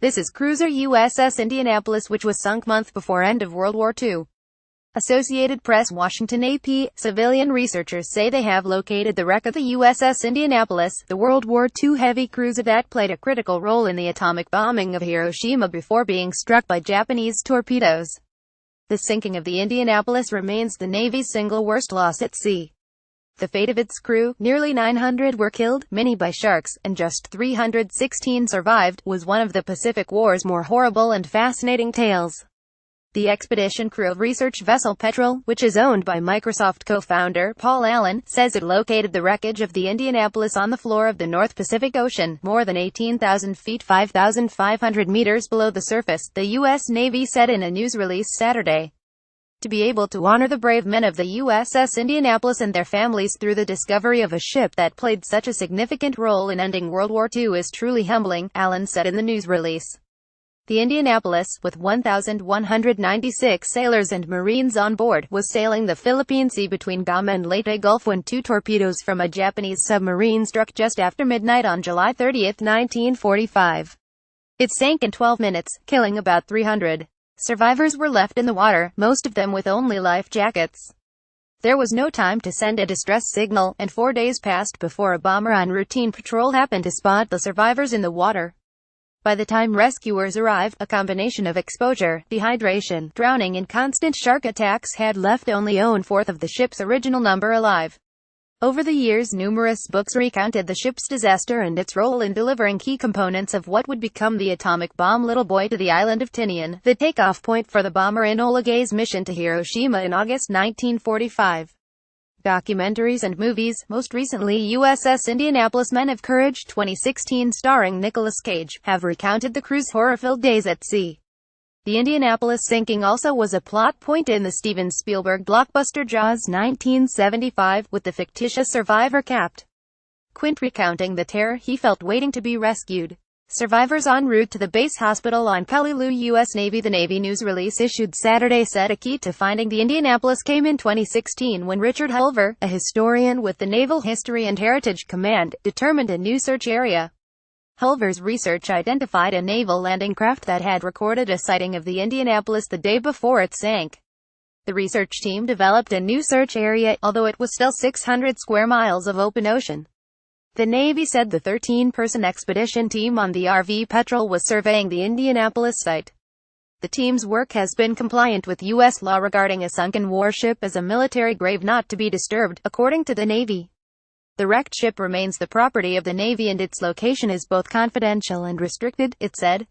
This is cruiser USS Indianapolis, which was sunk month before end of World War II. Associated Press, Washington. AP. Civilian researchers say they have located the wreck of the USS Indianapolis, the World War II heavy cruiser that played a critical role in the atomic bombing of Hiroshima before being struck by Japanese torpedoes. The sinking of the Indianapolis remains the Navy's single worst loss at sea. The fate of its crew, nearly 900 were killed, many by sharks, and just 316 survived, was one of the Pacific War's more horrible and fascinating tales. The expedition crew of research vessel Petrel, which is owned by Microsoft co-founder Paul Allen, says it located the wreckage of the Indianapolis on the floor of the North Pacific Ocean, more than 18,000 feet 5,500 meters below the surface, the U.S. Navy said in a news release Saturday. To be able to honor the brave men of the USS Indianapolis and their families through the discovery of a ship that played such a significant role in ending World War II is truly humbling, Allen said in the news release. The Indianapolis, with 1,196 sailors and Marines on board, was sailing the Philippine Sea between Guam and Leyte Gulf when two torpedoes from a Japanese submarine struck just after midnight on July 30, 1945. It sank in 12 minutes, killing about 300. Survivors were left in the water, most of them with only life jackets. There was no time to send a distress signal, and 4 days passed before a bomber on routine patrol happened to spot the survivors in the water. By the time rescuers arrived, a combination of exposure, dehydration, drowning and constant shark attacks had left only 1/4 of the ship's original number alive. Over the years, numerous books recounted the ship's disaster and its role in delivering key components of what would become the atomic bomb Little Boy to the island of Tinian, the takeoff point for the bomber Enola Gay's mission to Hiroshima in August 1945. Documentaries and movies, most recently USS Indianapolis Men of Courage 2016 starring Nicolas Cage, have recounted the crew's horror-filled days at sea. The Indianapolis sinking also was a plot point in the Steven Spielberg blockbuster Jaws 1975, with the fictitious survivor Capt. Quint recounting the terror he felt waiting to be rescued. Survivors en route to the base hospital on Peleliu, U.S. Navy. The Navy news release issued Saturday said a key to finding the Indianapolis came in 2016 when Richard Hulver, a historian with the Naval History and Heritage Command, determined a new search area. Hulver's research identified a naval landing craft that had recorded a sighting of the Indianapolis the day before it sank. The research team developed a new search area, although it was still 600 square miles of open ocean. The Navy said the 13-person expedition team on the RV Petrel was surveying the Indianapolis site. The team's work has been compliant with U.S. law regarding a sunken warship as a military grave not to be disturbed, according to the Navy. The wrecked ship remains the property of the Navy and its location is both confidential and restricted, it said.